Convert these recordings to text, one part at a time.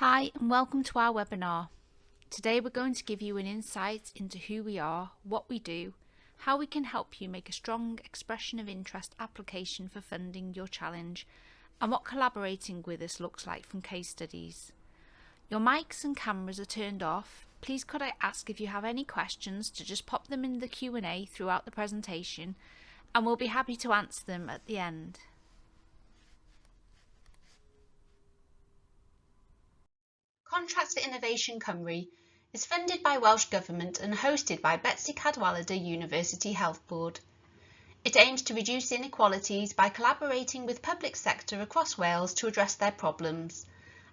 Hi and welcome to our webinar. Today we're going to give you an insight into who we are, what we do, how we can help you make a strong expression of interest application for funding your challenge, and what collaborating with us looks like from case studies. Your mics and cameras are turned off. Please could I ask if you have any questions to just pop them in the Q&A throughout the presentation, and we'll be happy to answer them at the end. Contracts for Innovation Cymru is funded by Welsh Government and hosted by Betsy Cadwallader University Health Board. It aims to reduce inequalities by collaborating with public sector across Wales to address their problems,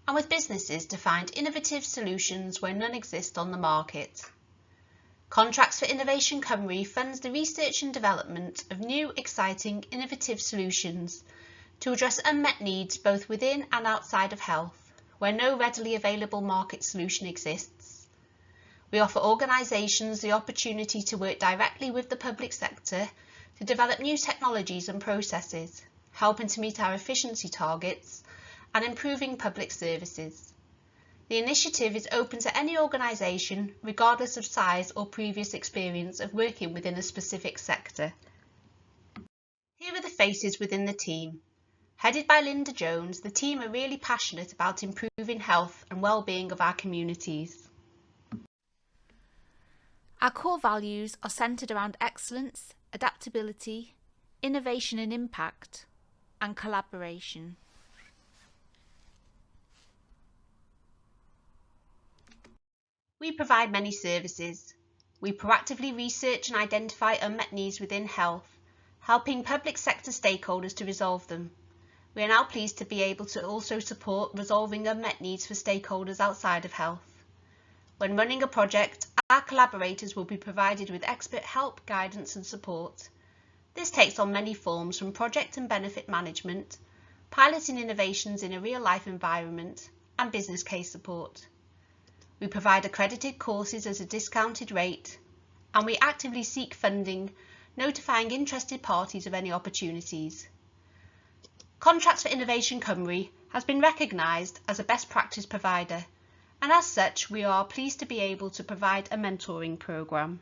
and with businesses to find innovative solutions where none exist on the market. Contracts for Innovation Cymru funds the research and development of new, exciting, innovative solutions to address unmet needs both within and outside of health, where no readily available market solution exists. We offer organisations the opportunity to work directly with the public sector to develop new technologies and processes, helping to meet our efficiency targets and improving public services. The initiative is open to any organisation, regardless of size or previous experience of working within a specific sector. Here are the faces within the team. Headed by Linda Jones, the team are really passionate about improving health and well-being of our communities. Our core values are centred around excellence, adaptability, innovation and impact, and collaboration. We provide many services. We proactively research and identify unmet needs within health, helping public sector stakeholders to resolve them. We are now pleased to be able to also support resolving unmet needs for stakeholders outside of health. When running a project, our collaborators will be provided with expert help, guidance and support. This takes on many forms, from project and benefit management, piloting innovations in a real-life environment, and business case support. We provide accredited courses at a discounted rate, and we actively seek funding, notifying interested parties of any opportunities. Contracts for Innovation Cymru has been recognised as a best practice provider, and as such we are pleased to be able to provide a mentoring programme.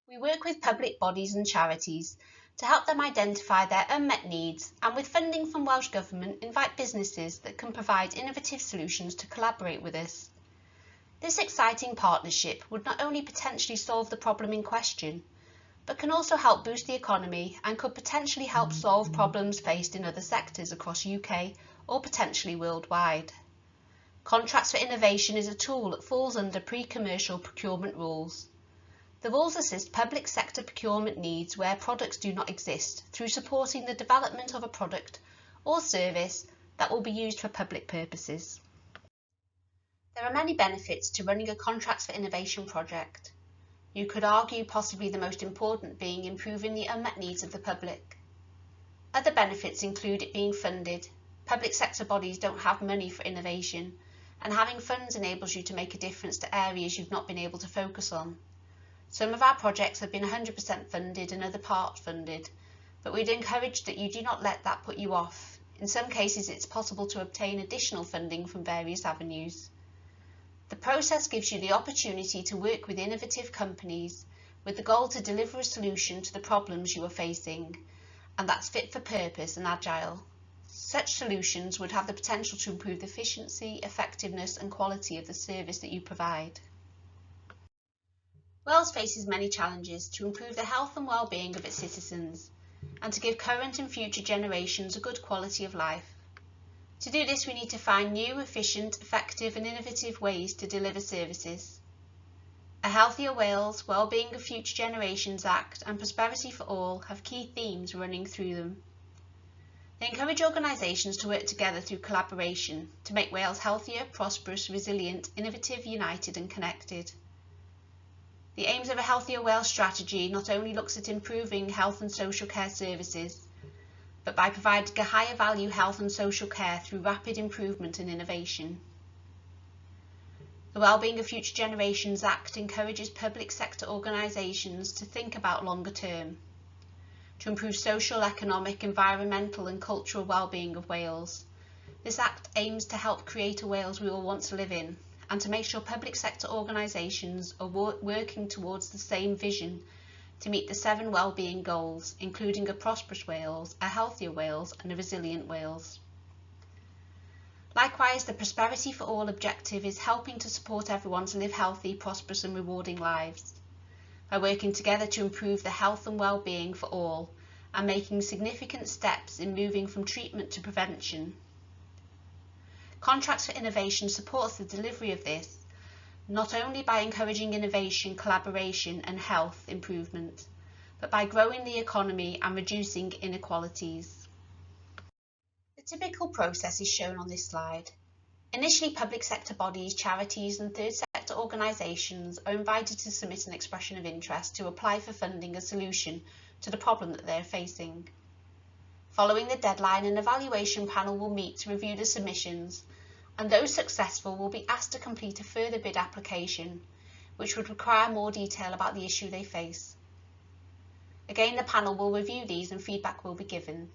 We work with public bodies and charities to help them identify their unmet needs, and with funding from Welsh Government invite businesses that can provide innovative solutions to collaborate with us. This exciting partnership would not only potentially solve the problem in question, but can also help boost the economy and could potentially help solve problems faced in other sectors across UK or potentially worldwide. Contracts for Innovation is a tool that falls under pre-commercial procurement rules. The rules assist public sector procurement needs where products do not exist through supporting the development of a product or service that will be used for public purposes. There are many benefits to running a Contracts for Innovation project. You could argue possibly the most important being improving the unmet needs of the public. Other benefits include it being funded. Public sector bodies don't have money for innovation, and having funds enables you to make a difference to areas you've not been able to focus on. Some of our projects have been 100% funded and other part funded, but we'd encourage that you do not let that put you off. In some cases it's possible to obtain additional funding from various avenues. The process gives you the opportunity to work with innovative companies with the goal to deliver a solution to the problems you are facing, and that's fit for purpose and agile. Such solutions would have the potential to improve the efficiency, effectiveness and quality of the service that you provide. Wales faces many challenges to improve the health and well-being of its citizens, and to give current and future generations a good quality of life. To do this, we need to find new, efficient, effective and innovative ways to deliver services. A Healthier Wales, Wellbeing of Future Generations Act and Prosperity for All have key themes running through them. They encourage organisations to work together through collaboration to make Wales healthier, prosperous, resilient, innovative, united and connected. The aims of a Healthier Wales strategy not only looks at improving health and social care services, but by providing a higher value health and social care through rapid improvement and innovation. The Wellbeing of Future Generations Act encourages public sector organisations to think about longer term, to improve social, economic, environmental and cultural wellbeing of Wales, This Act aims to help create a Wales we all want to live in, and to make sure public sector organisations are working towards the same vision to meet the 7 wellbeing goals, including a prosperous Wales, a healthier Wales and a resilient Wales. Likewise, the Prosperity for All objective is helping to support everyone to live healthy, prosperous and rewarding lives by working together to improve the health and well-being for all and making significant steps in moving from treatment to prevention. Contracts for Innovation supports the delivery of this, not only by encouraging innovation, collaboration and health improvement, but by growing the economy and reducing inequalities. The typical process is shown on this slide. Initially, public sector bodies, charities and third sector organisations are invited to submit an expression of interest to apply for funding a solution to the problem that they are facing. Following the deadline, an evaluation panel will meet to review the submissions, and those successful will be asked to complete a further bid application, which would require more detail about the issue they face. Again, the panel will review these and feedback will be given.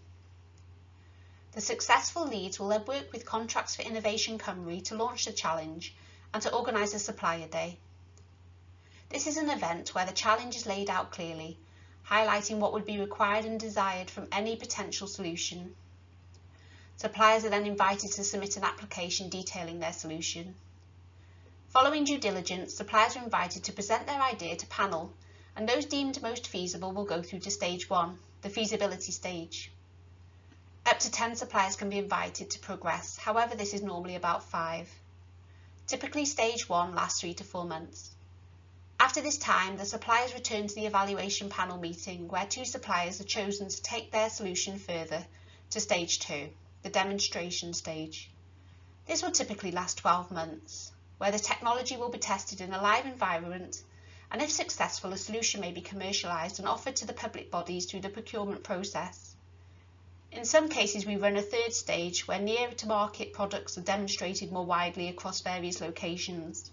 The successful leads will then work with Contracts for Innovation Cymru to launch the challenge and to organise a supplier day. This is an event where the challenge is laid out clearly, highlighting what would be required and desired from any potential solution. Suppliers are then invited to submit an application detailing their solution. Following due diligence, suppliers are invited to present their idea to panel, and those deemed most feasible will go through to stage 1, the feasibility stage. Up to 10 suppliers can be invited to progress, however this is normally about 5. Typically stage 1 lasts 3 to 4 months. After this time, the suppliers return to the evaluation panel meeting where 2 suppliers are chosen to take their solution further to stage 2, the demonstration stage. This will typically last 12 months, where the technology will be tested in a live environment, and if successful, a solution may be commercialised and offered to the public bodies through the procurement process. In some cases, we run a third stage where nearer to market products are demonstrated more widely across various locations.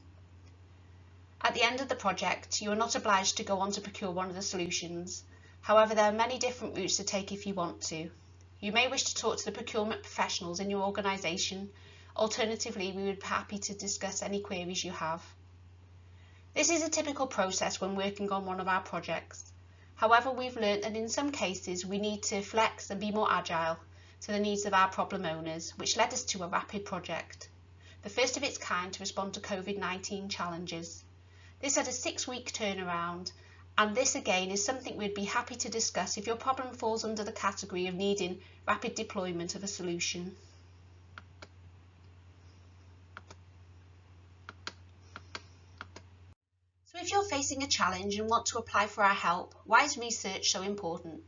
At the end of the project, you are not obliged to go on to procure one of the solutions. However, there are many different routes to take if you want to. You may wish to talk to the procurement professionals in your organisation. Alternatively, we would be happy to discuss any queries you have. This is a typical process when working on one of our projects. However, we've learnt that in some cases we need to flex and be more agile to the needs of our problem owners, which led us to a rapid project, the first of its kind to respond to COVID-19 challenges. This had a 6-week turnaround, and this again is something we'd be happy to discuss if your problem falls under the category of needing rapid deployment of a solution. So if you're facing a challenge and want to apply for our help, why is research so important?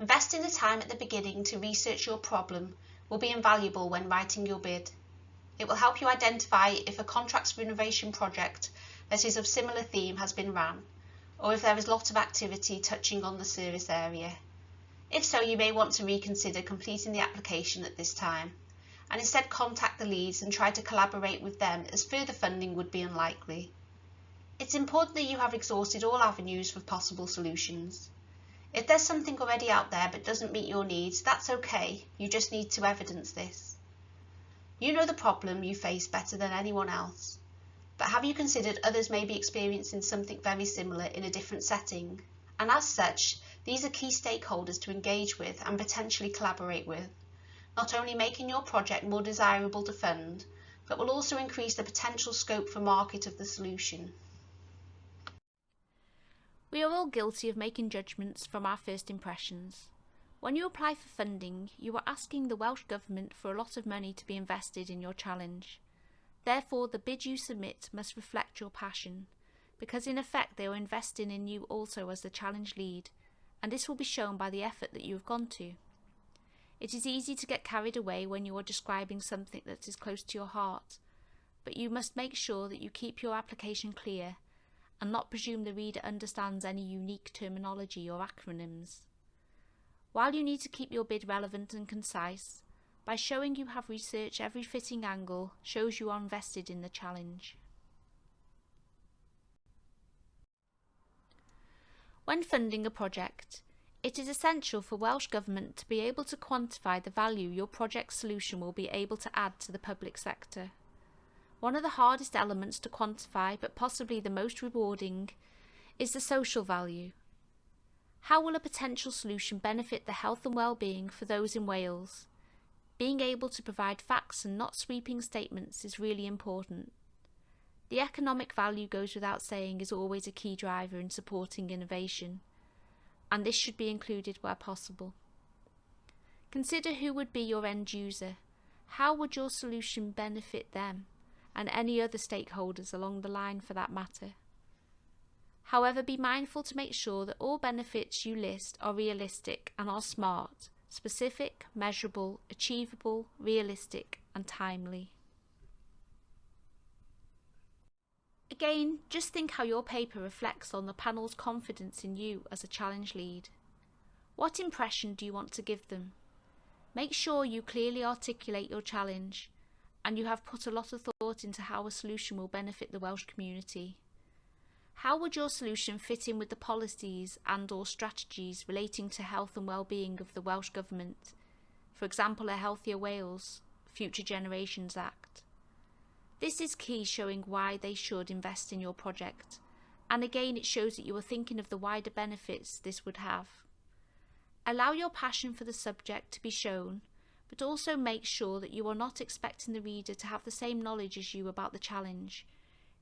Investing the time at the beginning to research your problem will be invaluable when writing your bid. It will help you identify if a Contracts for Innovation project that is of similar theme has been ran, or if there is a lot of activity touching on the service area. If so, you may want to reconsider completing the application at this time, and instead contact the leads and try to collaborate with them, as further funding would be unlikely. It's important that you have exhausted all avenues for possible solutions. If there's something already out there but doesn't meet your needs, that's okay, you just need to evidence this. You know the problem you face better than anyone else, but have you considered others may be experiencing something very similar in a different setting? And as such, these are key stakeholders to engage with and potentially collaborate with, not only making your project more desirable to fund, but will also increase the potential scope for market of the solution. We are all guilty of making judgments from our first impressions. When you apply for funding, you are asking the Welsh Government for a lot of money to be invested in your challenge. Therefore, the bid you submit must reflect your passion, because in effect they are investing in you also as the challenge lead, and this will be shown by the effort that you have gone to. It is easy to get carried away when you are describing something that is close to your heart, but you must make sure that you keep your application clear and not presume the reader understands any unique terminology or acronyms. While you need to keep your bid relevant and concise, by showing you have researched every fitting angle shows you are invested in the challenge. When funding a project, It is essential for Welsh Government to be able to quantify the value your project solution will be able to add to the public sector. One of the hardest elements to quantify, but possibly the most rewarding, is the social value. How will a potential solution benefit the health and well-being for those in Wales? Being able to provide facts and not sweeping statements is really important. The economic value, goes without saying, is always a key driver in supporting innovation, and this should be included where possible. Consider who would be your end user. How would your solution benefit them, and any other stakeholders along the line for that matter? However, be mindful to make sure that all benefits you list are realistic and are SMART, specific, measurable, achievable, realistic and timely. Again, just think how your paper reflects on the panel's confidence in you as a challenge lead. What impression do you want to give them? Make sure you clearly articulate your challenge and you have put a lot of thought into how a solution will benefit the Welsh community. How would your solution fit in with the policies and/or strategies relating to health and well-being of the Welsh Government? For example, a Healthier Wales, Future Generations Act. This is key, showing why they should invest in your project, and again it shows that you are thinking of the wider benefits this would have. Allow your passion for the subject to be shown, but also make sure that you are not expecting the reader to have the same knowledge as you about the challenge.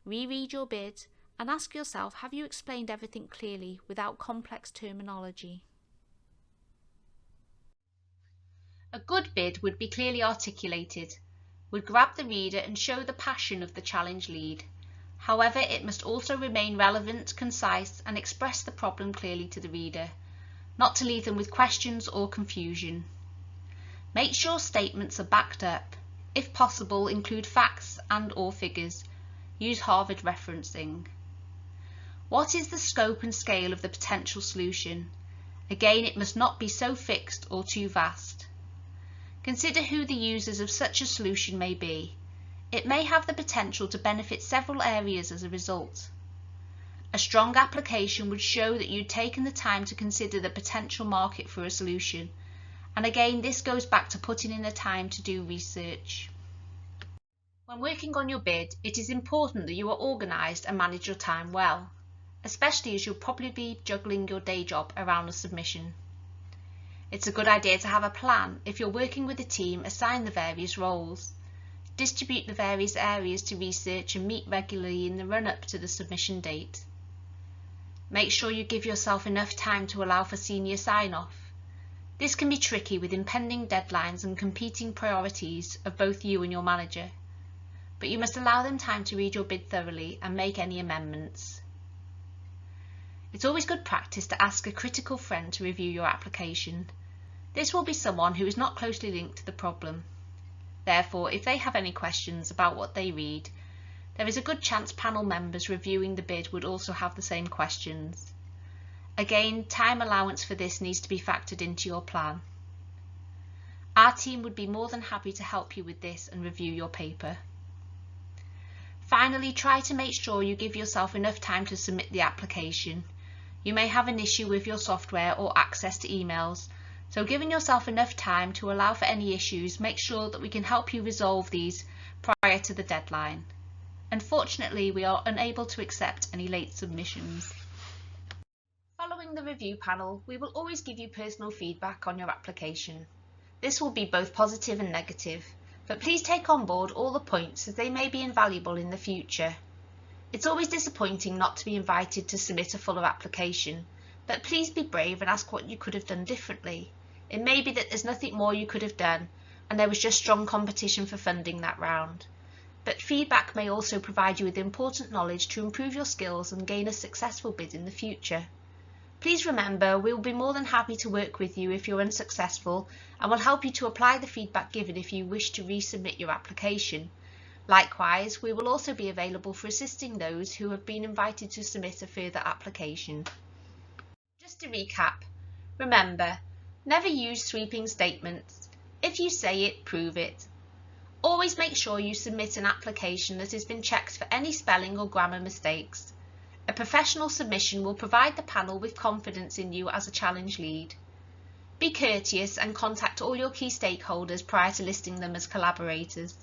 Reread your bid and ask yourself, have you explained everything clearly without complex terminology? A good bid would be clearly articulated, would grab the reader and show the passion of the challenge lead. However, it must also remain relevant, concise, and express the problem clearly to the reader, not to leave them with questions or confusion. Make sure statements are backed up. If possible, include facts and/or figures. Use Harvard referencing. What is the scope and scale of the potential solution? Again, it must not be so fixed or too vast. Consider who the users of such a solution may be. It may have the potential to benefit several areas as a result. A strong application would show that you'd taken the time to consider the potential market for a solution. And again, this goes back to putting in the time to do research. When working on your bid, it is important that you are organised and manage your time well, especially as you'll probably be juggling your day job around a submission. It's a good idea to have a plan. If you're working with a team, assign the various roles. Distribute the various areas to research and meet regularly in the run-up to the submission date. Make sure you give yourself enough time to allow for senior sign-off. This can be tricky with impending deadlines and competing priorities of both you and your manager, but you must allow them time to read your bid thoroughly and make any amendments. It's always good practice to ask a critical friend to review your application. This will be someone who is not closely linked to the problem. Therefore, if they have any questions about what they read, there is a good chance panel members reviewing the bid would also have the same questions. Again, time allowance for this needs to be factored into your plan. Our team would be more than happy to help you with this and review your paper. Finally, try to make sure you give yourself enough time to submit the application. You may have an issue with your software or access to emails, so giving yourself enough time to allow for any issues, make sure that we can help you resolve these prior to the deadline. Unfortunately, we are unable to accept any late submissions. Following the review panel, we will always give you personal feedback on your application. This will be both positive and negative, but please take on board all the points as they may be invaluable in the future. It's always disappointing not to be invited to submit a fuller application, but please be brave and ask what you could have done differently. It may be that there's nothing more you could have done and there was just strong competition for funding that round. But feedback may also provide you with important knowledge to improve your skills and gain a successful bid in the future. Please remember, we will be more than happy to work with you if you're unsuccessful and will help you to apply the feedback given if you wish to resubmit your application. Likewise, we will also be available for assisting those who have been invited to submit a further application. Just to recap, remember, never use sweeping statements. If you say it, prove it. Always make sure you submit an application that has been checked for any spelling or grammar mistakes. A professional submission will provide the panel with confidence in you as a challenge lead. Be courteous and contact all your key stakeholders prior to listing them as collaborators.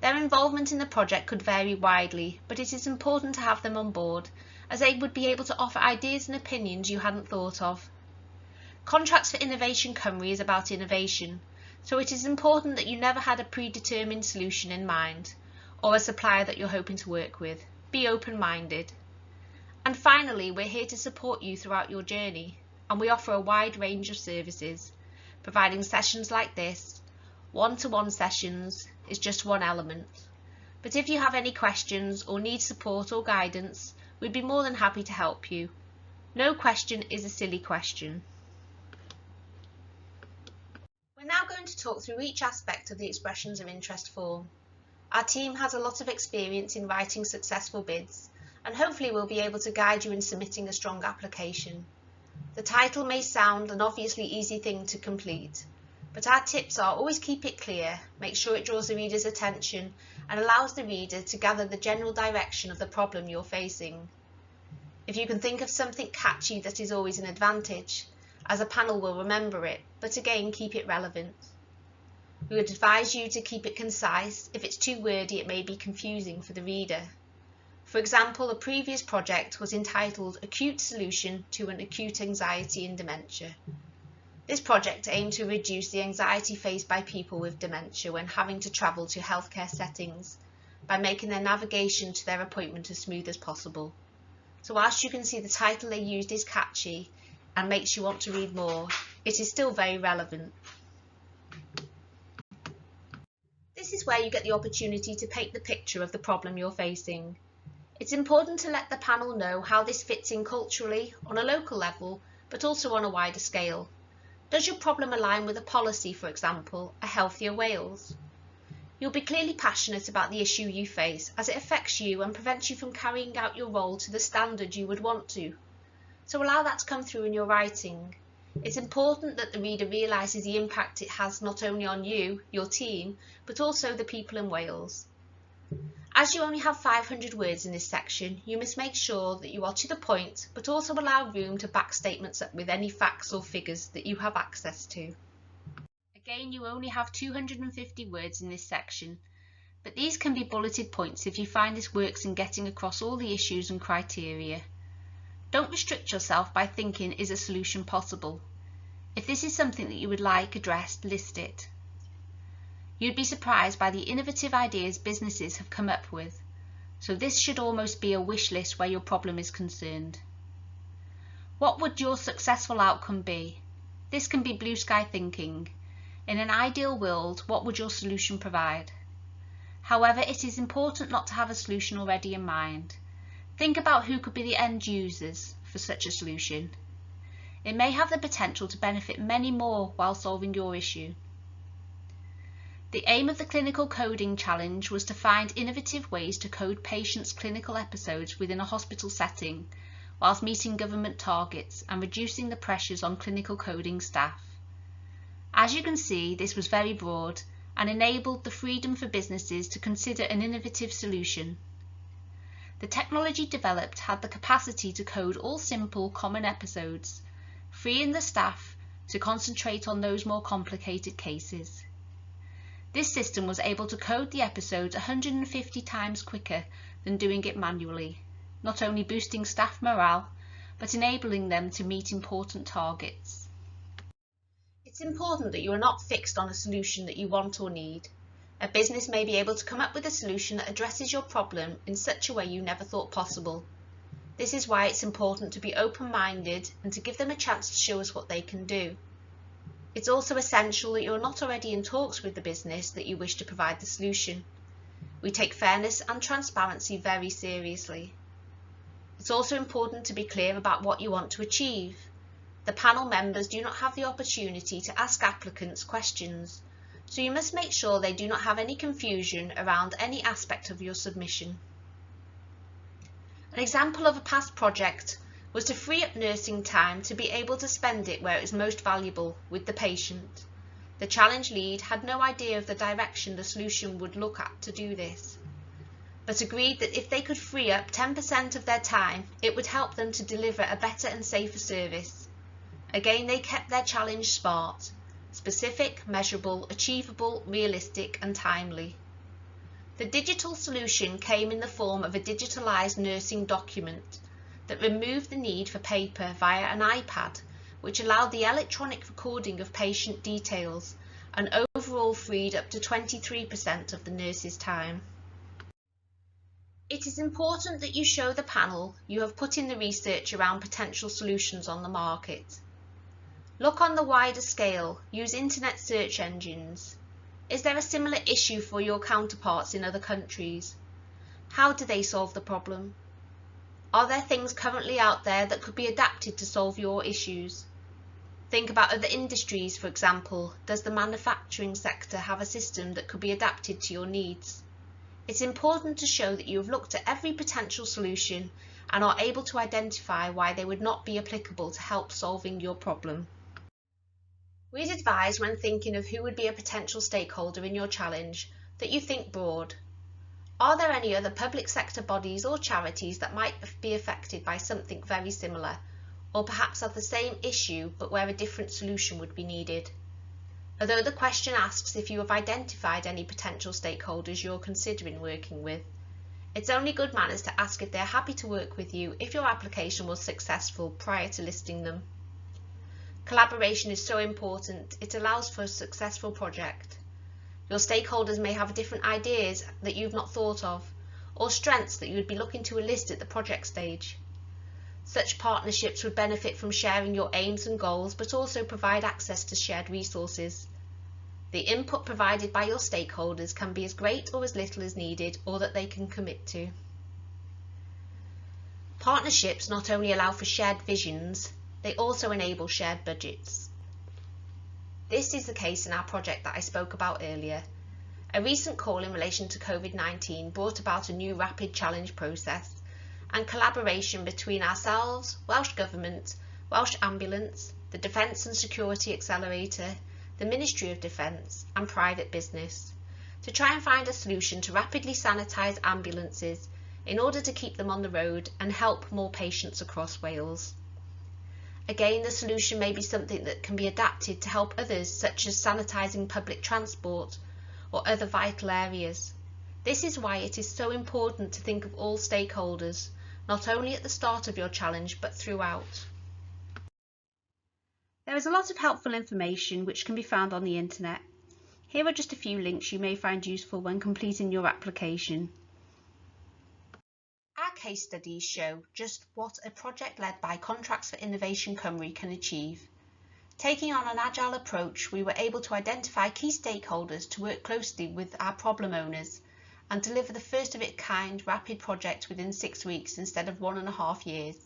Their involvement in the project could vary widely, but it is important to have them on board, as they would be able to offer ideas and opinions you hadn't thought of. Contracts for Innovation Cymru is about innovation, so it is important that you never had a predetermined solution in mind, or a supplier that you're hoping to work with. Be open-minded. And finally, we're here to support you throughout your journey, and we offer a wide range of services, providing sessions like this. One-to-one sessions is just one element. But if you have any questions or need support or guidance, we'd be more than happy to help you. No question is a silly question. We're now going to talk through each aspect of the expressions of interest form. Our team has a lot of experience in writing successful bids, and hopefully we'll be able to guide you in submitting a strong application. The title may sound an obviously easy thing to complete, but our tips are always keep it clear, make sure it draws the reader's attention and allows the reader to gather the general direction of the problem you're facing. If you can think of something catchy, that is always an advantage, as a panel will remember it, but again keep it relevant. We would advise you to keep it concise. If it's too wordy, it may be confusing for the reader. For example, a previous project was entitled Acute Solution to an Acute Anxiety in Dementia. This project aimed to reduce the anxiety faced by people with dementia when having to travel to healthcare settings by making their navigation to their appointment as smooth as possible. So whilst you can see the title they used is catchy and makes you want to read more, it is still very relevant. This is where you get the opportunity to paint the picture of the problem you're facing. It's important to let the panel know how this fits in culturally, on a local level, but also on a wider scale. Does your problem align with a policy, for example, a healthier Wales? You'll be clearly passionate about the issue you face, as it affects you and prevents you from carrying out your role to the standard you would want to. So allow that to come through in your writing. It's important that the reader realises the impact it has not only on you, your team, but also the people in Wales. As you only have 500 words in this section, you must make sure that you are to the point, but also allow room to back statements up with any facts or figures that you have access to. Again, you only have 250 words in this section, but these can be bulleted points if you find this works in getting across all the issues and criteria. Don't restrict yourself by thinking, is a solution possible? If this is something that you would like addressed, list it. You'd be surprised by the innovative ideas businesses have come up with, so this should almost be a wish list where your problem is concerned. What would your successful outcome be? This can be blue sky thinking. In an ideal world, what would your solution provide? However, it is important not to have a solution already in mind. Think about who could be the end users for such a solution. It may have the potential to benefit many more while solving your issue. The aim of the Clinical Coding Challenge was to find innovative ways to code patients' clinical episodes within a hospital setting, whilst meeting government targets and reducing the pressures on clinical coding staff. As you can see, this was very broad and enabled the freedom for businesses to consider an innovative solution. The technology developed had the capacity to code all simple, common episodes, freeing the staff to concentrate on those more complicated cases. This system was able to code the episodes 150 times quicker than doing it manually, not only boosting staff morale, but enabling them to meet important targets. It's important that you are not fixed on a solution that you want or need. A business may be able to come up with a solution that addresses your problem in such a way you never thought possible. This is why it's important to be open-minded and to give them a chance to show us what they can do. It's also essential that you're not already in talks with the business that you wish to provide the solution. We take fairness and transparency very seriously. It's also important to be clear about what you want to achieve. The panel members do not have the opportunity to ask applicants questions, so you must make sure they do not have any confusion around any aspect of your submission. An example of a past project was to free up nursing time to be able to spend it where it is most valuable, with the patient. The challenge lead had no idea of the direction the solution would look at to do this. but agreed that if they could free up 10% of their time, it would help them to deliver a better and safer service. Again, they kept their challenge SMART: specific, measurable, achievable, realistic, and timely. The digital solution came in the form of a digitalised nursing document that removed the need for paper via an iPad, which allowed the electronic recording of patient details and overall freed up to 23% of the nurse's time. It is important that you show the panel you have put in the research around potential solutions on the market. Look on the wider scale, use internet search engines. Is there a similar issue for your counterparts in other countries? How do they solve the problem? Are there things currently out there that could be adapted to solve your issues? Think about other industries, for example. Does the manufacturing sector have a system that could be adapted to your needs? It's important to show that you have looked at every potential solution and are able to identify why they would not be applicable to help solving your problem. We'd advise when thinking of who would be a potential stakeholder in your challenge that you think broad. Are there any other public sector bodies or charities that might be affected by something very similar, or perhaps have the same issue but where a different solution would be needed? Although the question asks if you have identified any potential stakeholders you're considering working with, it's only good manners to ask if they're happy to work with you if your application was successful prior to listing them. Collaboration is so important, it allows for a successful project. Your stakeholders may have different ideas that you've not thought of, or strengths that you would be looking to enlist at the project stage. Such partnerships would benefit from sharing your aims and goals, but also provide access to shared resources. The input provided by your stakeholders can be as great or as little as needed, or that they can commit to. Partnerships not only allow for shared visions, they also enable shared budgets. This is the case in our project that I spoke about earlier. A recent call in relation to COVID-19 brought about a new rapid challenge process and collaboration between ourselves, Welsh Government, Welsh Ambulance, the Defence and Security Accelerator, the Ministry of Defence and private business to try and find a solution to rapidly sanitise ambulances in order to keep them on the road and help more patients across Wales. Again, the solution may be something that can be adapted to help others, such as sanitising public transport or other vital areas. This is why it is so important to think of all stakeholders, not only at the start of your challenge, but throughout. There is a lot of helpful information which can be found on the internet. Here are just a few links you may find useful when completing your application. Our case studies show just what a project led by Contracts for Innovation Cymru can achieve. Taking on an agile approach, we were able to identify key stakeholders to work closely with our problem owners and deliver the first of its kind rapid project within 6 weeks instead of 1.5 years.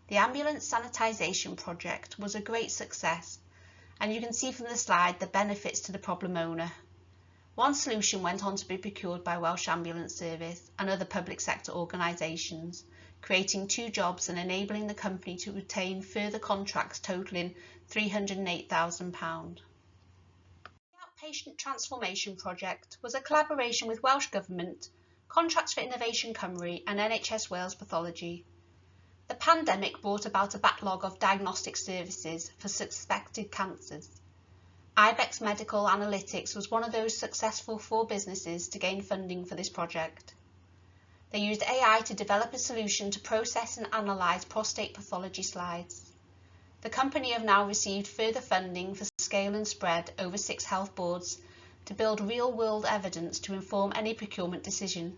The ambulance sanitisation project was a great success, and you can see from the slide the benefits to the problem owner. One solution went on to be procured by Welsh Ambulance Service and other public sector organisations, creating 2 jobs and enabling the company to obtain further contracts totalling £308,000. The Outpatient Transformation Project was a collaboration with Welsh Government, Contracts for Innovation Cymru and NHS Wales Pathology. The pandemic brought about a backlog of diagnostic services for suspected cancers. Ibex Medical Analytics was one of those successful 4 businesses to gain funding for this project. They used AI to develop a solution to process and analyse prostate pathology slides. The company have now received further funding for scale and spread over 6 health boards to build real-world evidence to inform any procurement decision.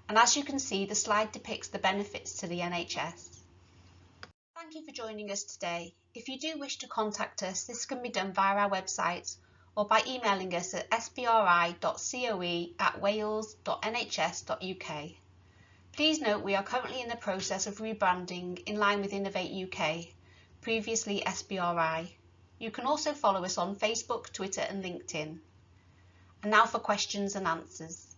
And as you can see, the slide depicts the benefits to the NHS. Thank you for joining us today. If you do wish to contact us, this can be done via our website or by emailing us at sbri.coe@wales.nhs.uk. Please note we are currently in the process of rebranding in line with Innovate UK, previously SBRI. You can also follow us on Facebook, Twitter and LinkedIn. And now for questions and answers.